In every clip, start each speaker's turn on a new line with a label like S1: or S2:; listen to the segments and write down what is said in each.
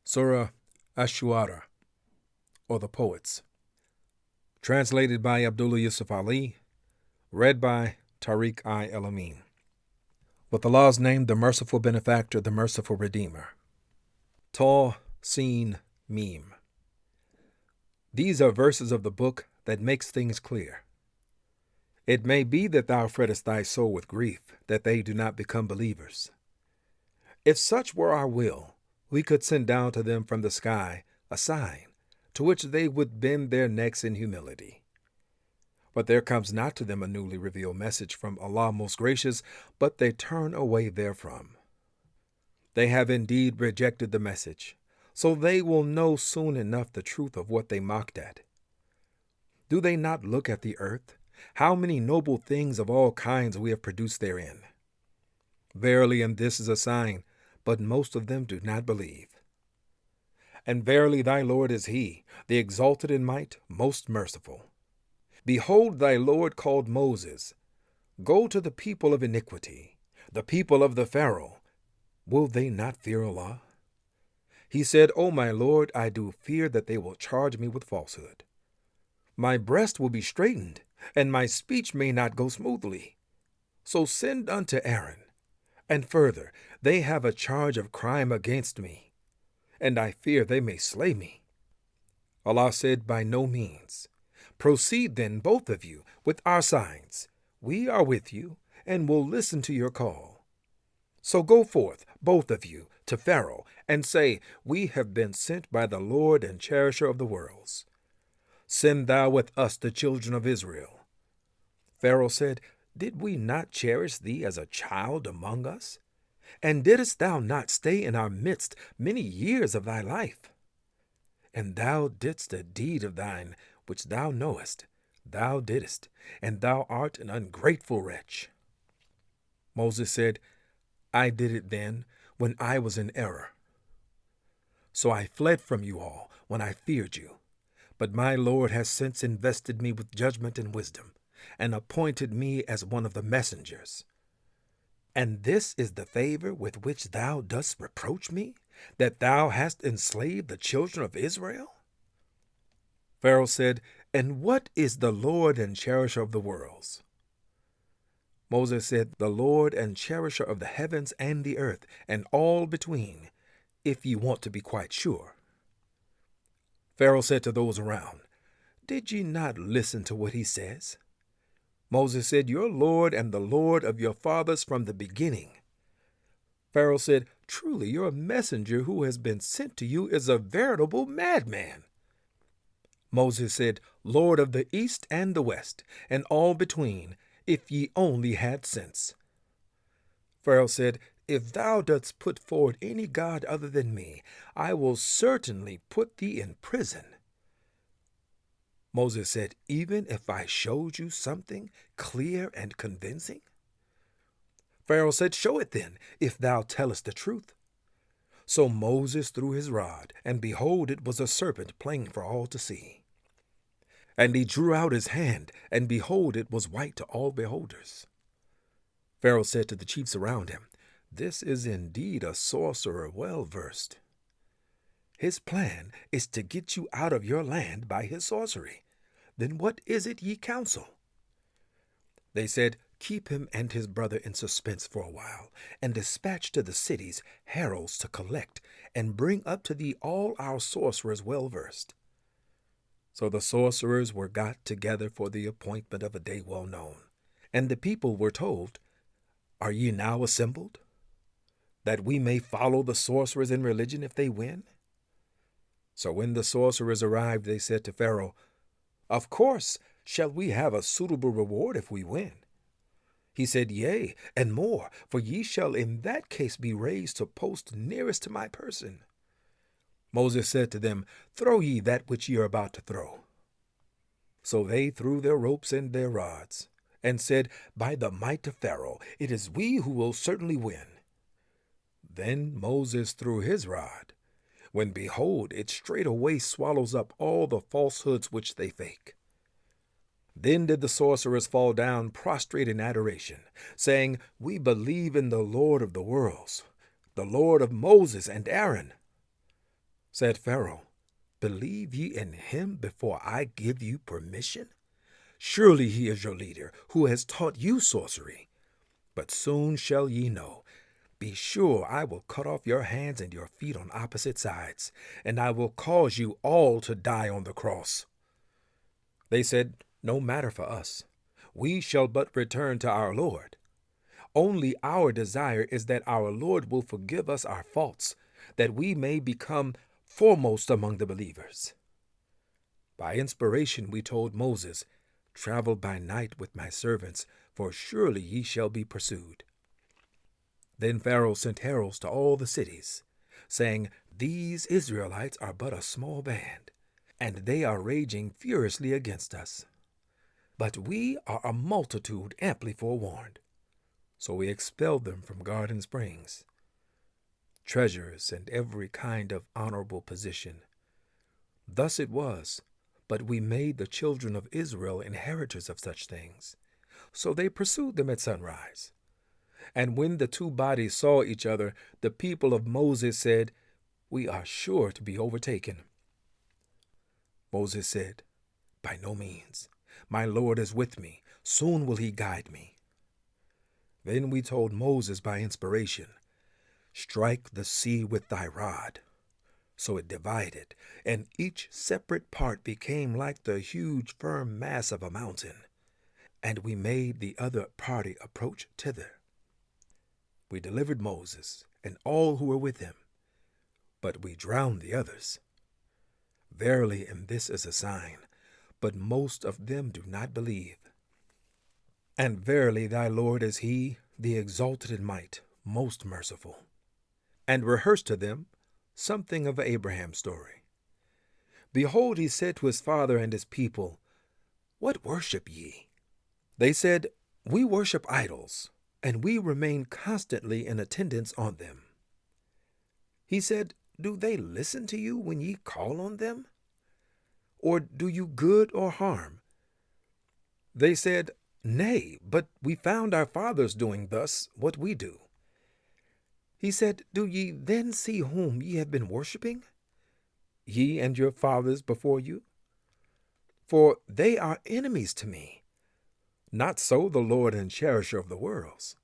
S1: Surah Ash-Shu'ara, or the Poets. Translated by Abdullah Yusuf Ali. Read by Tariq El-Amin. With Allah's name, the merciful benefactor, the merciful redeemer. Ta, Sin, Mim. These are verses of the book that makes things clear. It may be that thou frettest thy soul with grief, that they do not become believers. If such were our will, we could send down to them from the sky a sign, to which they would bend their necks in humility. But there comes not to them a newly revealed message from Allah most gracious, but they turn away therefrom. They have indeed rejected the message, so they will know soon enough the truth of what they mocked at. Do they not look at the earth, how many noble things of all kinds we have produced therein? Verily, and this is a sign, but most of them do not believe. And verily thy Lord is He, the exalted in might, most merciful. Behold, thy Lord called Moses, Go to the people of iniquity, the people of the Pharaoh. Will they not fear Allah? He said, O my Lord, I do fear that they will charge me with falsehood. My breast will be straitened, and my speech may not go smoothly. So send unto Aaron. And further, they have a charge of crime against me, and I fear they may slay me. Allah said, By no means. Proceed then, both of you, with our signs. We are with you, and will listen to your call. So go forth, both of you, to Pharaoh, and say, We have been sent by the Lord and cherisher of the worlds. Send thou with us the children of Israel. Pharaoh said, Did we not cherish thee as a child among us? And didst thou not stay in our midst many years of thy life? And thou didst a deed of thine which thou knowest, thou didst, and thou art an ungrateful wretch. Moses said, I did it then when I was in error. So I fled from you all when I feared you. But my Lord has since invested me with judgment and wisdom, and appointed me as one of the messengers. And this is the favor with which thou dost reproach me, that thou hast enslaved the children of Israel? Pharaoh said, And what is the Lord and cherisher of the worlds? Moses said, The Lord and cherisher of the heavens and the earth, and all between, if ye want to be quite sure. Pharaoh said to those around, Did ye not listen to what he says? Moses said, Your Lord and the Lord of your fathers from the beginning. Pharaoh said, Truly your messenger who has been sent to you is a veritable madman. Moses said, Lord of the east and the west, and all between, if ye only had sense. Pharaoh said, If thou dost put forward any god other than me, I will certainly put thee in prison. Moses said, Even if I showed you something clear and convincing? Pharaoh said, Show it then, if thou tellest the truth. So Moses threw his rod, and behold, it was a serpent plain for all to see. And he drew out his hand, and behold, it was white to all beholders. Pharaoh said to the chiefs around him, This is indeed a sorcerer well versed. His plan is to get you out of your land by his sorcery. Then what is it ye counsel? They said, Keep him and his brother in suspense for a while, and dispatch to the cities heralds to collect, and bring up to thee all our sorcerers well versed. So the sorcerers were got together for the appointment of a day well known. And the people were told, Are ye now assembled, that we may follow the sorcerers in religion if they win? So when the sorcerers arrived, they said to Pharaoh, Of course shall we have a suitable reward if we win. He said, Yea, and more, for ye shall in that case be raised to post nearest to my person. Moses said to them, Throw ye that which ye are about to throw. So they threw their ropes and their rods, and said, By the might of Pharaoh, it is we who will certainly win. Then Moses threw his rod, when behold, it straightway swallows up all the falsehoods which they fake. Then did the sorcerers fall down prostrate in adoration, saying, We believe in the Lord of the worlds, the Lord of Moses and Aaron. Said Pharaoh, "Believe ye in him before I give you permission? Surely he is your leader, who has taught you sorcery. But soon shall ye know. Be sure I will cut off your hands and your feet on opposite sides, and I will cause you all to die on the cross." They said, "No matter for us. We shall but return to our Lord. Only our desire is that our Lord will forgive us our faults, that we may become foremost among the believers." By inspiration we told Moses, "Travel by night with my servants, for surely ye shall be pursued." Then Pharaoh sent heralds to all the cities, saying, "These Israelites are but a small band, and they are raging furiously against us. But we are a multitude amply forewarned." So we expelled them from garden springs, treasures, and every kind of honorable position. Thus it was, but we made the children of Israel inheritors of such things. So they pursued them at sunrise. And when the two bodies saw each other, the people of Moses said, "We are sure to be overtaken." Moses said, "By no means. My Lord is with me. Soon will he guide me." Then we told Moses by inspiration, "Strike the sea with thy rod." So it divided, and each separate part became like the huge firm mass of a mountain. And we made the other party approach thither. We delivered Moses and all who were with him, but we drowned the others. Verily, and this is a sign, but most of them do not believe. And verily thy Lord is he, the exalted in might, most merciful. And rehearsed to them something of Abraham's story. Behold, he said to his father and his people, "What worship ye?" They said, "We worship idols, and we remain constantly in attendance on them." He said, "Do they listen to you when ye call on them? Or do you good or harm?" They said, "Nay, but we found our fathers doing thus what we do." He said, "Do ye then see whom ye have been worshipping, ye and your fathers before you? For they are enemies to me. Not so the Lord and cherisher of the worlds,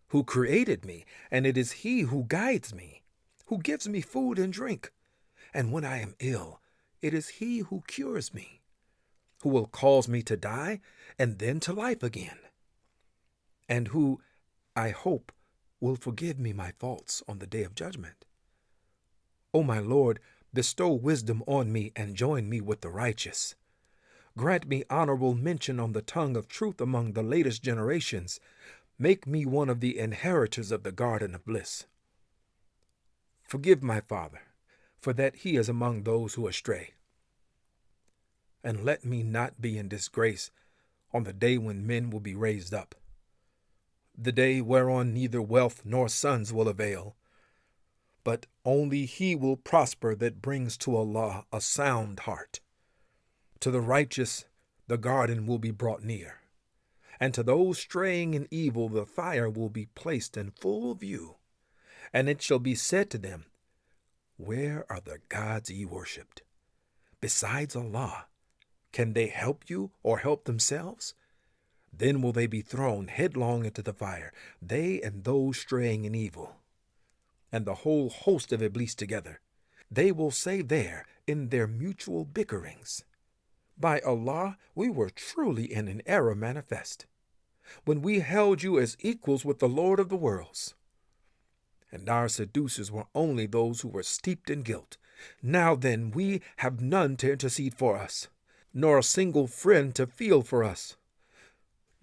S1: who created me, and it is he who guides me, who gives me food and drink. And when I am ill, it is he who cures me, who will cause me to die and then to life again, and who, I hope, will forgive me my faults on the day of judgment. O my Lord, bestow wisdom on me and join me with the righteous. Grant me honorable mention on the tongue of truth among the latest generations. Make me one of the inheritors of the garden of bliss. Forgive my father, for that he is among those who astray. And let me not be in disgrace on the day when men will be raised up, the day whereon neither wealth nor sons will avail, but only he will prosper that brings to Allah a sound heart. To the righteous the garden will be brought near, and to those straying in evil the fire will be placed in full view, and it shall be said to them, Where are the gods ye worshipped? Besides Allah, can they help you or help themselves? Then will they be thrown headlong into the fire, they and those straying in evil, and the whole host of Iblis together. They will say there in their mutual bickerings, By Allah, we were truly in an error manifest, when we held you as equals with the Lord of the worlds. And our seducers were only those who were steeped in guilt. Now then, we have none to intercede for us, nor a single friend to feel for us.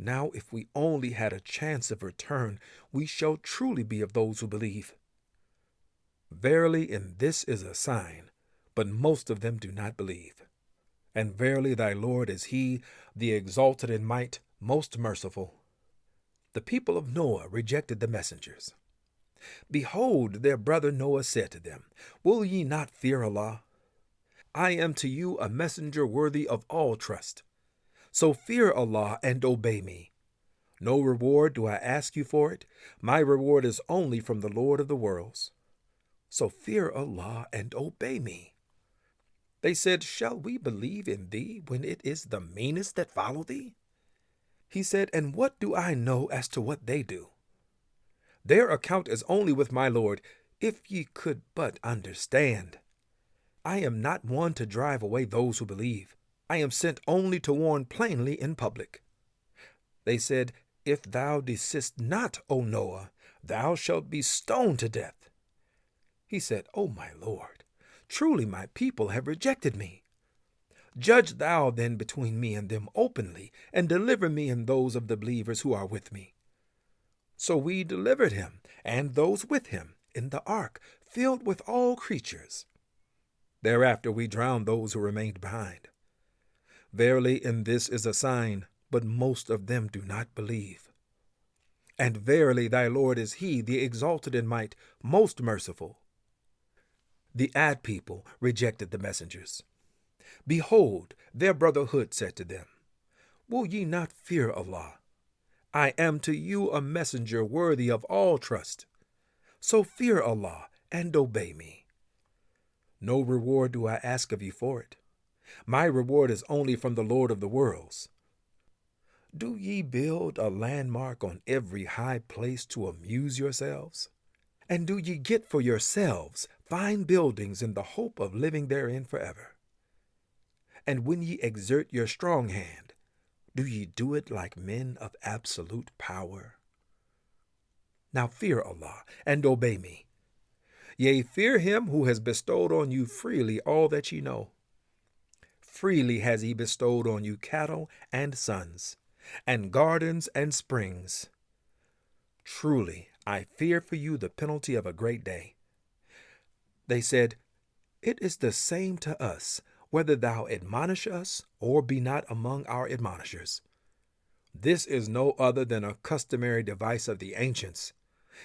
S1: Now, if we only had a chance of return, we shall truly be of those who believe. Verily, and this is a sign, but most of them do not believe. And verily thy Lord is he, the exalted in might, most merciful. The people of Noah rejected the messengers. Behold, their brother Noah said to them, Will ye not fear Allah? I am to you a messenger worthy of all trust. So fear Allah and obey me. No reward do I ask you for it. My reward is only from the Lord of the worlds. So fear Allah and obey me. They said, "Shall we believe in thee when it is the meanest that follow thee?" He said, "And what do I know as to what they do? Their account is only with my Lord, if ye could but understand. I am not one to drive away those who believe. I am sent only to warn plainly in public." They said, "If thou desist not, O Noah, thou shalt be stoned to death." He said, "O my Lord, truly my people have rejected me. Judge thou then between me and them openly, and deliver me and those of the believers who are with me." So we delivered him and those with him in the ark, filled with all creatures. Thereafter we drowned those who remained behind. Verily, in this is a sign, but most of them do not believe. And verily, thy Lord is he, the exalted in might, most merciful. The Ad people rejected the messengers. Behold, their brotherhood said to them, "Will ye not fear Allah? I am to you a messenger worthy of all trust. So fear Allah and obey me. No reward do I ask of you for it. My reward is only from the Lord of the worlds. Do ye build a landmark on every high place to amuse yourselves? And do ye get for yourselves fine buildings in the hope of living therein forever? And when ye exert your strong hand, do ye do it like men of absolute power? Now fear Allah and obey me. Yea, fear him who has bestowed on you freely all that ye know. Freely has he bestowed on you cattle and sons, and gardens and springs. Truly, I fear for you the penalty of a great day." They said, "It is the same to us, whether thou admonish us or be not among our admonishers. This is no other than a customary device of the ancients,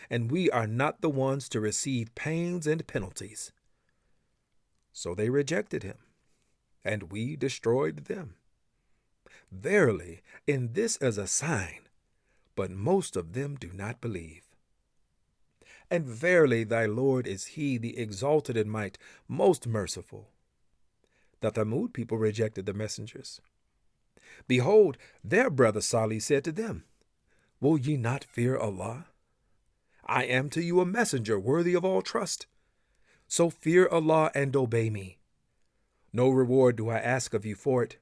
S1: and we are not the ones to receive pains and penalties." So they rejected him, and we destroyed them. Verily, in this is a sign, but most of them do not believe. And verily, thy Lord is he, the exalted in might, most merciful. The Thamud people rejected the messengers. Behold, their brother Salih said to them, "Will ye not fear Allah? I am to you a messenger worthy of all trust. So fear Allah and obey me. No reward do I ask of you for it.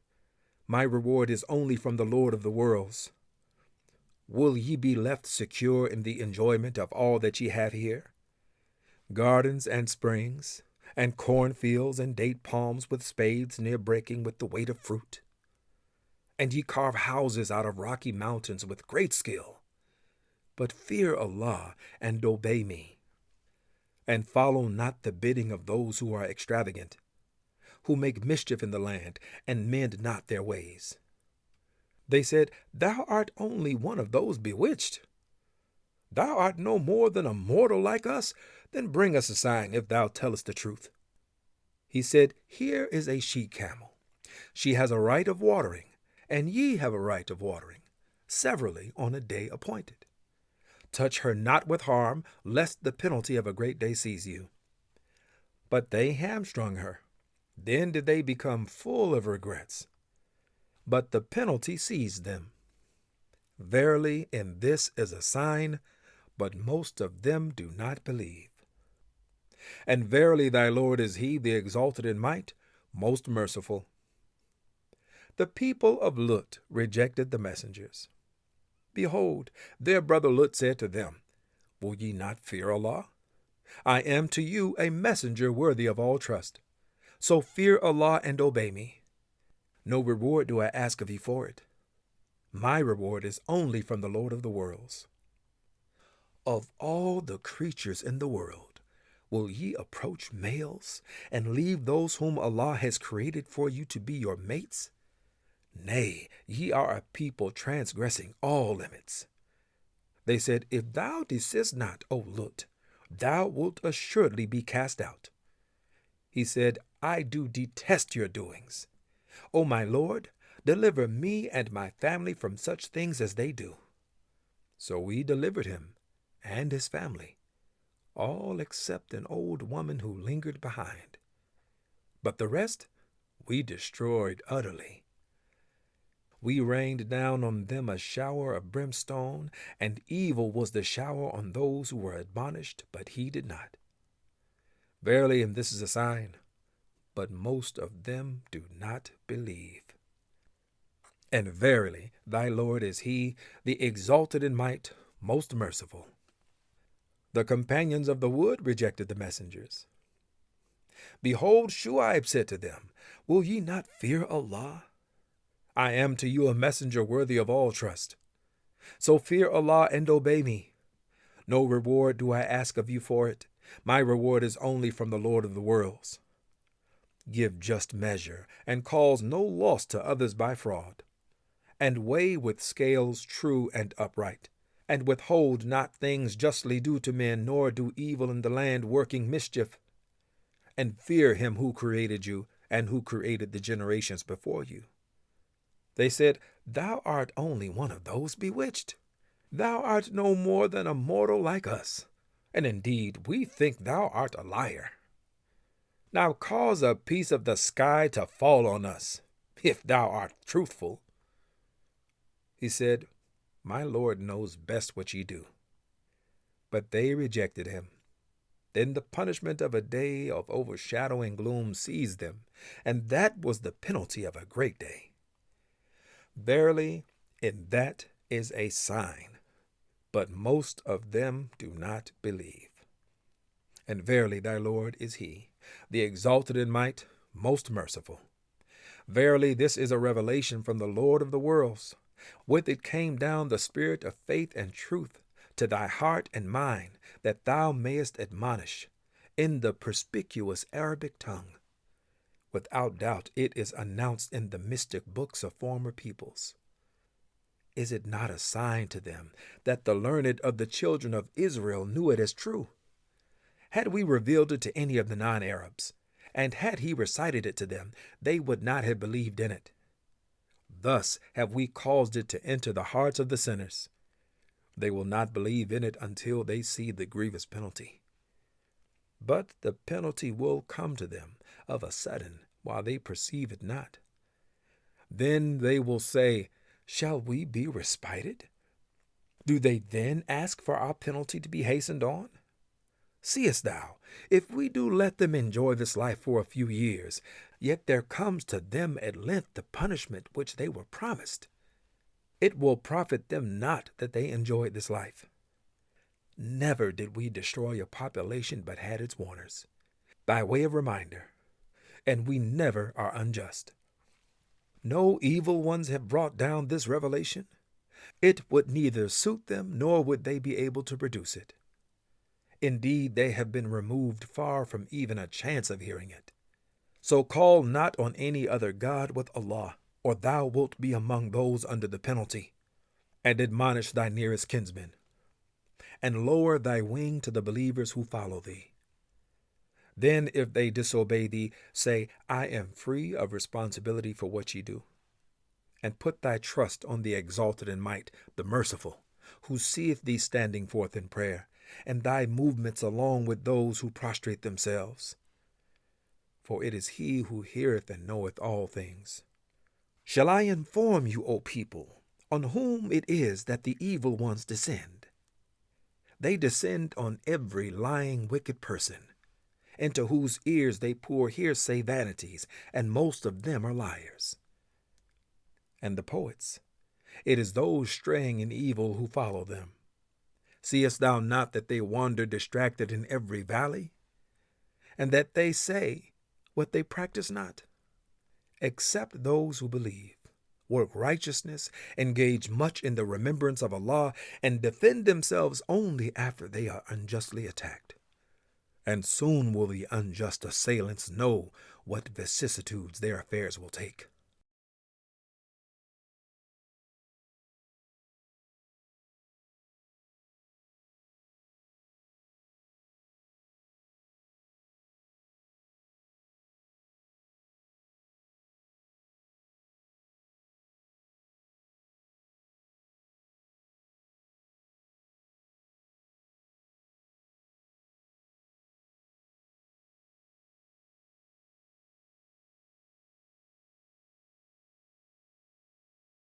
S1: My reward is only from the Lord of the worlds. Will ye be left secure in the enjoyment of all that ye have here? Gardens and springs, and cornfields and date palms with spades near breaking with the weight of fruit. And ye carve houses out of rocky mountains with great skill. But fear Allah and obey me. And follow not the bidding of those who are extravagant, who make mischief in the land and mend not their ways." They said, "Thou art only one of those bewitched. Thou art no more than a mortal like us. Then bring us a sign if thou tellest the truth." He said, "Here is a she-camel. She has a right of watering, and ye have a right of watering, severally on a day appointed. Touch her not with harm, lest the penalty of a great day seize you." But they hamstrung her. Then did they become full of regrets. But the penalty seized them. Verily, in this is a sign, but most of them do not believe. And verily, thy Lord is he, the exalted in might, most merciful. The people of Lut rejected the messengers. Behold, their brother Lut said to them, "Will ye not fear Allah? I am to you a messenger worthy of all trust. So fear Allah and obey me. No reward do I ask of you for it. My reward is only from the Lord of the worlds. Of all the creatures in the world, will ye approach males and leave those whom Allah has created for you to be your mates? Nay, ye are a people transgressing all limits." They said, "If thou desist not, O Lut, thou wilt assuredly be cast out." He said, "I do detest your doings. O my Lord, deliver me and my family from such things as they do." So we delivered him and his family, all except an old woman who lingered behind. But the rest we destroyed utterly. We rained down on them a shower of brimstone, and evil was the shower on those who were admonished, but heeded not. Verily, and this is a sign, but most of them do not believe. And verily, thy Lord is he, the exalted in might, most merciful. The companions of the wood rejected the messengers. Behold, Shu'aib said to them, Will ye not fear Allah? I am to you a messenger worthy of all trust. So fear Allah and obey me. No reward do I ask of you for it. My reward is only from the Lord of the worlds. Give just measure, and cause no loss to others by fraud. And weigh with scales true and upright. And withhold not things justly due to men, nor do evil in the land, working mischief. And fear him who created you, and who created the generations before you. They said, Thou art only one of those bewitched. Thou art no more than a mortal like us. And indeed, we think thou art a liar. Now cause a piece of the sky to fall on us, if thou art truthful. He said, My Lord knows best what ye do. But they rejected him. Then the punishment of a day of overshadowing gloom seized them, and that was the penalty of a great day. Verily, in that is a sign, but most of them do not believe. And verily thy Lord is he, the exalted in might, most merciful. Verily this is a revelation from the Lord of the worlds. With it came down the spirit of faith and truth to thy heart and mind, that thou mayest admonish in the perspicuous Arabic tongue. Without doubt it is announced in the mystic books of former peoples. Is it not a sign to them that the learned of the children of Israel knew it as true? Had we revealed it to any of the non-Arabs, and had he recited it to them, they would not have believed in it. Thus have we caused it to enter the hearts of the sinners. They will not believe in it until they see the grievous penalty. But the penalty will come to them of a sudden, while they perceive it not. Then they will say, Shall we be respited? Do they then ask for our penalty to be hastened on? Seest thou, if we do let them enjoy this life for a few years, yet there comes to them at length the punishment which they were promised. It will profit them not that they enjoyed this life. Never did we destroy a population but had its warners, by way of reminder, and we never are unjust. No evil ones have brought down this revelation. It would neither suit them, nor would they be able to produce it. Indeed, they have been removed far from even a chance of hearing it. So call not on any other God with Allah, or thou wilt be among those under the penalty, and admonish thy nearest kinsmen, and lower thy wing to the believers who follow thee. Then if they disobey thee, say, I am free of responsibility for what ye do. And put thy trust on the exalted in might, the merciful, who seeth thee standing forth in prayer, and thy movements along with those who prostrate themselves. For it is he who heareth and knoweth all things. Shall I inform you, O people, on whom it is that the evil ones descend? They descend on every lying, wicked person, into whose ears they pour hearsay vanities, and most of them are liars. And the poets, it is those straying in evil who follow them. Seest thou not that they wander distracted in every valley, and that they say what they practice not? Except those who believe, work righteousness, engage much in the remembrance of Allah, and defend themselves only after they are unjustly attacked. And soon will the unjust assailants know what vicissitudes their affairs will take.